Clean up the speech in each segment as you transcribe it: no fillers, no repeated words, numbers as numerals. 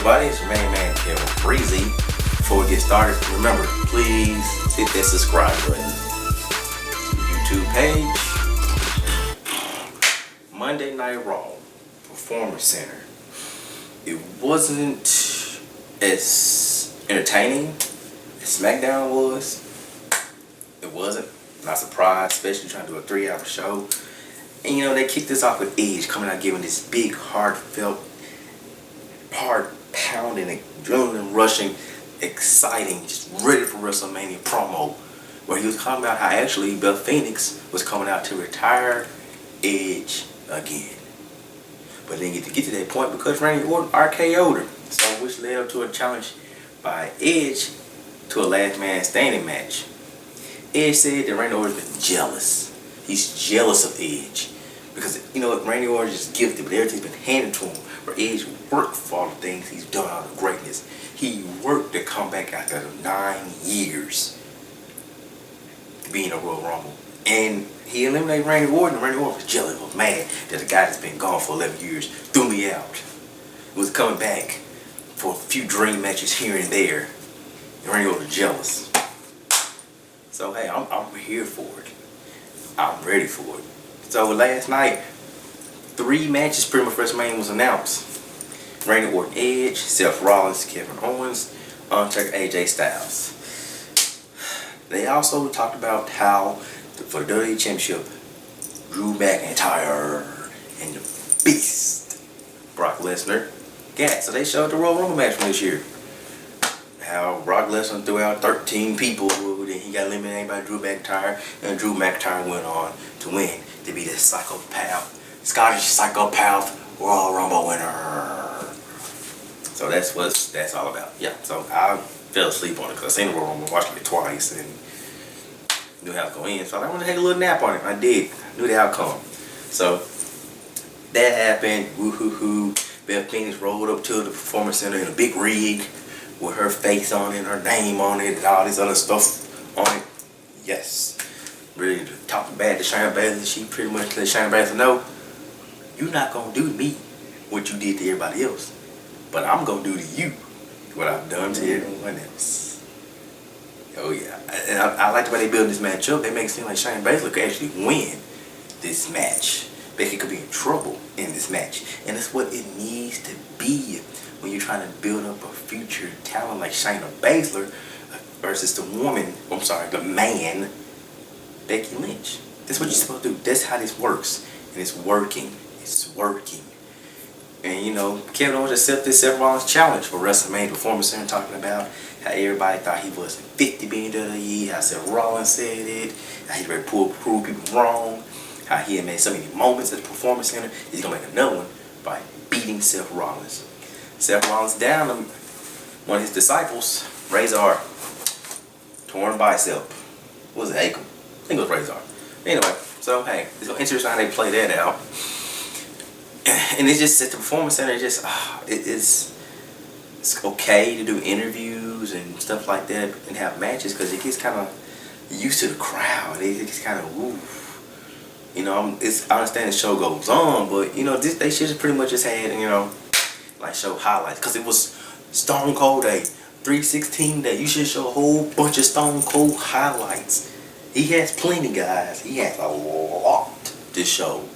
everybody, it's your main man Kevin Breezy. Before we get started, remember, please hit that subscribe button. YouTube page, Monday Night Raw, Performance Center. It wasn't as entertaining as SmackDown was. It wasn't. Not surprised, especially trying to do a 3-hour show. And you know, they kicked this off with Edge coming out giving this big, heartfelt, heart-pounding, adrenaline rushing, exciting, just ready for Wrestle Mania promo, where he was talking about how actually Beth Phoenix was coming out to retire Edge again. But they didn't get to that point because Randy Orton RKO'd her. So which led up to a challenge by Edge to a last man standing match. Edge said that Randy Orton's been jealous. He's jealous of Edge. Because, you know, Randy Orton is just gifted, but everything's been handed to him. Where Edge worked for all the things he's done out of greatness. He worked to come back after 9 years to be in a Royal Rumble. And he eliminated Randy Orton, and Randy Orton was jealous, was mad that the guy that's been gone for 11 years threw me out. He was coming back for a few dream matches here and there. And Randy Orton was jealous. So, hey, I'm here for it. I'm ready for it. So last night, 3 matches pretty much WrestleMania was announced. Randy Orton, Edge, Seth Rollins, Kevin Owens, Undertaker, AJ Styles. They also talked about how for the WWE Championship, Drew McIntyre and the Beast, Brock Lesnar, got. So they showed the Royal Rumble match from this year. How Brock Lesnar threw out 13 people, then he got eliminated by Drew McIntyre, and Drew McIntyre went on to win, to be the psychopath, Scottish psychopath Royal Rumble winner. So that's what that's all about. Yeah, so I fell asleep on it because I seen the Royal Rumble, watched it twice, and knew how to go in. So I wanted to take a little nap on it. I did. I knew the outcome. So that happened. Woo-hoo-hoo. Beth Phoenix rolled up to the Performance Center in a big rig with her face on it, her name on it, and all this other stuff on it. Yes. Really talking bad to Shayna Baszler. She pretty much let Shayna Baszler know, you're not going to do to me what you did to everybody else. But I'm going to do to you what I've done to everyone else. Oh yeah. And I like the way they build this match up. They make it seem like Shayna Baszler could actually win this match. Becky could be in trouble in this match. And that's what it needs to be when you're trying to build up a future talent like Shayna Baszler versus the man, Becky Lynch. That's what you're supposed to do. That's how this works. And it's working. It's working. And you know, Kevin Owens accepted Seth Rollins' challenge for WrestleMania Performance Center, talking about how everybody thought he wasn't fit to be in WWE, how Seth Rollins said it, how he ready to prove people wrong, how he had made so many moments at the Performance Center. He's going to make another one by beating Seth Rollins. Seth Rollins down one of his disciples, Razor, torn bicep. What was it, ankle? I think it was Razor. Anyway, so hey, it's interesting how they play that out. And it's just at the Performance Center, it's okay to do interviews and stuff like that and have matches because it gets kind of used to the crowd. It gets kind of woo. You know, I understand the show goes on, but you know, they should have pretty much just had, you know, like show highlights because it was Stone Cold Day, 316 Day. You should show a whole bunch of Stone Cold highlights. He has plenty, guys. He has a lot to show.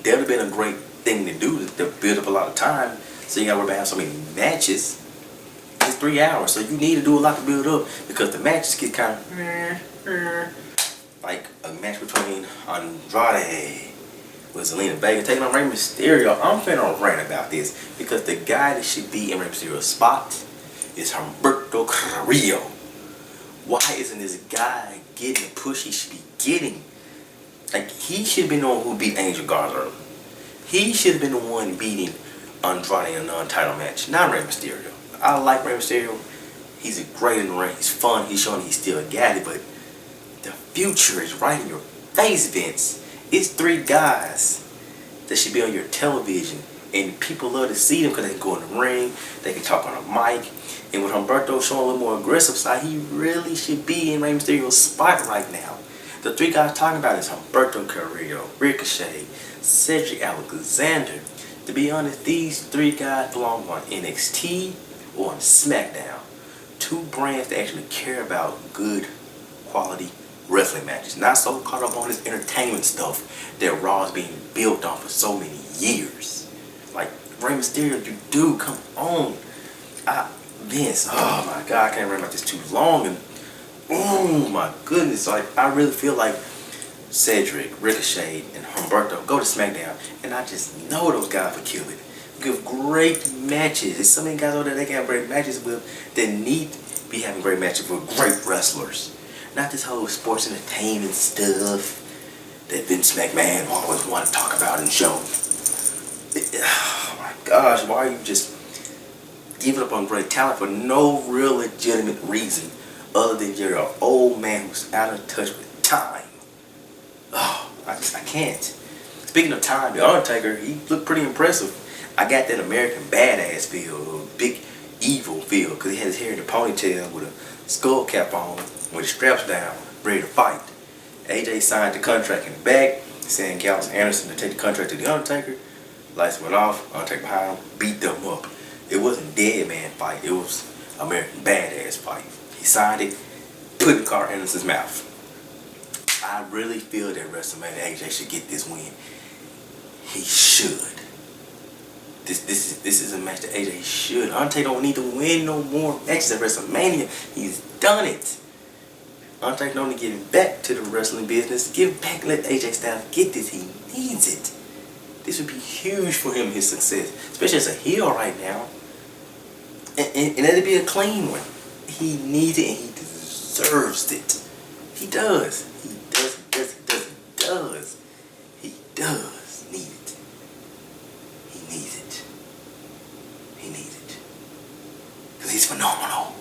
That would have been a great thing to do to build up a lot of time. So you got to worry about having so many matches. It's 3 hours, so you need to do a lot to build up because the matches get kind of like a match between Andrade with Zelina Vega taking on Rey Mysterio. I'm finna rant about this because the guy that should be in Rey Mysterio's spot is Humberto Carrillo. Why isn't this guy getting the push he should be getting? Like, he should have been the one who beat Angel Garza. He should have been the one beating Andrade in a non-title match, not Rey Mysterio. I like Rey Mysterio. He's great in the ring. He's fun. He's showing he's still got it, but the future is right in your face, Vince. It's 3 guys that should be on your television, and people love to see them because they can go in the ring, they can talk on a mic, and with Humberto showing a little more aggressive side, he really should be in Rey Mysterio's spot right now. The 3 guys talking about is Humberto Carrillo, Ricochet, Cedric Alexander. To be honest, these three guys belong on NXT or on SmackDown. Two brands that actually care about good quality wrestling matches. Not so caught up on this entertainment stuff that Raw is being built on for so many years. Like Rey Mysterio, you do, come on. Vince, oh my God, I can't remember this too long. And oh my goodness, like I really feel like Cedric, Ricochet, and Humberto go to SmackDown, and I just know those guys would kill it. Give great matches. There's so many guys over there they can have great matches with that need to be having great matches with great wrestlers. Not this whole sports entertainment stuff that Vince McMahon always want to talk about and show. Oh my gosh, why are you just giving up on great talent for no real legitimate reason other than you're an old man who's out of touch with time? Oh, I can't. Speaking of time, The Undertaker, he looked pretty impressive. I got that American badass feel, or big evil feel, because he had his hair in a ponytail with a skull cap on, with his straps down, ready to fight. AJ signed the contract in the back, saying Gallows Anderson to take the contract to The Undertaker. Lights went off, Undertaker behind him, beat them up. It wasn't dead man fight, it was American badass fight. He signed it, put it in Carl Anderson's mouth. I really feel that WrestleMania AJ should get this win. He should. This is a match that AJ should. Undertaker don't need to win no more matches at WrestleMania. He's done it. Undertaker don't need to get back to the wrestling business. Give back, let AJ Styles get this. He needs it. This would be huge for him, his success, especially as a heel right now. And let it be a clean one. He needs it and he deserves it. He does. He does need it. He needs it. He needs it. Because he's phenomenal.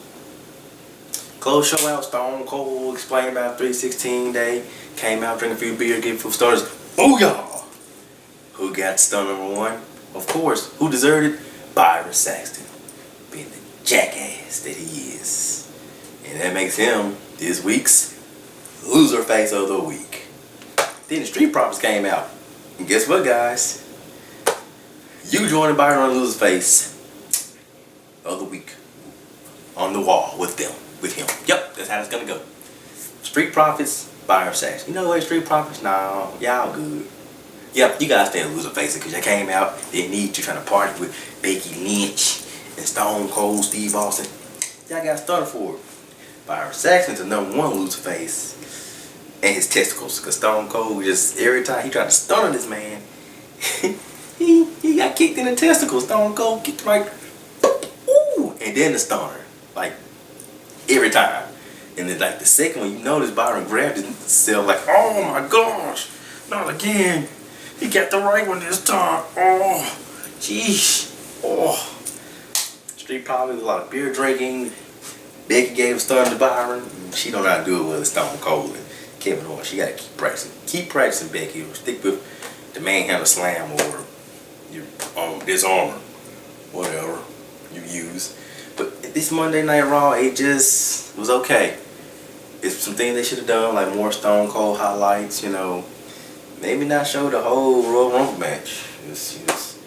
Close show out, Stone Cold explained about 316 Day. Came out, drinking a few beers, gave a few stars. Booyah! Who got star number one? Of course, who deserved it? Byron Saxton. Being the jackass that he is. And that makes him this week's loser face of the week. Then the Street Profits came out. And guess what, guys? You joined Byron on the loser face of the week. On the wall with them. With him. Yep, that's how it's gonna go. Street Profits, Byron Saxton. You know what, Street Profits? No, y'all good. Yep, you guys stay a loser face because you came out. They need you trying to party with Becky Lynch and Stone Cold Steve Austin. Y'all got started for it. Byron Saxton's the number one loser face. And his testicles, because Stone Cold just every time he tried to stun on this man, he got kicked in the testicles. Stone Cold kicked right, ooh, and then the stunner, like every time. And then like the second one, you notice Byron grabbed himself like, oh my gosh, not again. He got the right one this time. Oh, jeez, oh. Street Profits, a lot of beer drinking. Becky gave a stun to Byron. She don't know how to do it with Stone Cold. Kevin Owens, she gotta keep practicing. Keep practicing, Becky. Stick with the manhandle slam or your disarmor, whatever you use. But this Monday Night Raw, it just was okay. It's some things they should have done, like more Stone Cold highlights. You know, maybe not show the whole Royal Rumble match. Just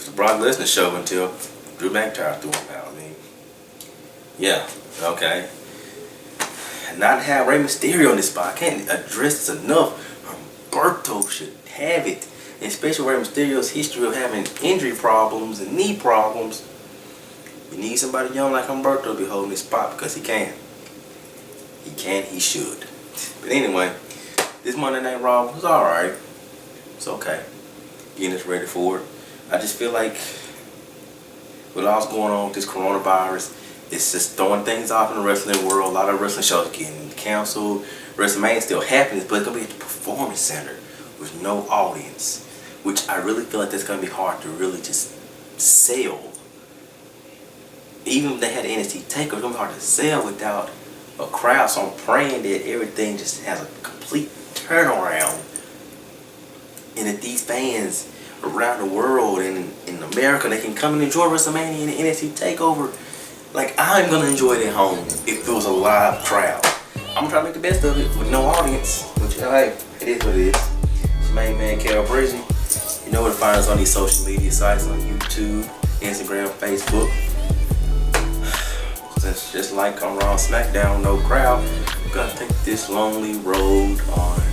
the Brock Lesnar show until Drew McIntyre threw him out. I mean, yeah, okay. Not have Rey Mysterio in this spot. I can't address this enough. Humberto should have it. And especially Rey Mysterio's history of having injury problems and knee problems. You need somebody young like Humberto to be holding this spot because he can. He can, he should. But anyway, this Monday Night Raw was alright. It's okay. Getting us ready for it. I just feel like with all that's going on with this coronavirus, it's just throwing things off in the wrestling world. A lot of wrestling shows are getting canceled. WrestleMania still happens, but it's going to be at the Performance Center with no audience. Which I really feel like that's going to be hard to really just sell. Even if they had an NXT takeover, it's going to be hard to sell without a crowd. So I'm praying that everything just has a complete turnaround. And that these fans around the world and in America, they can come and enjoy WrestleMania and the NXT takeover. Like, I'm going to enjoy it at home if it was a live crowd. I'm going to try to make the best of it with no audience. Which, hey, it is what it is. It's main man, Carol Brizzy. You know where to find us on these social media sites, on YouTube, Instagram, Facebook. Since just like on Raw SmackDown, no crowd, we're gonna take this lonely road on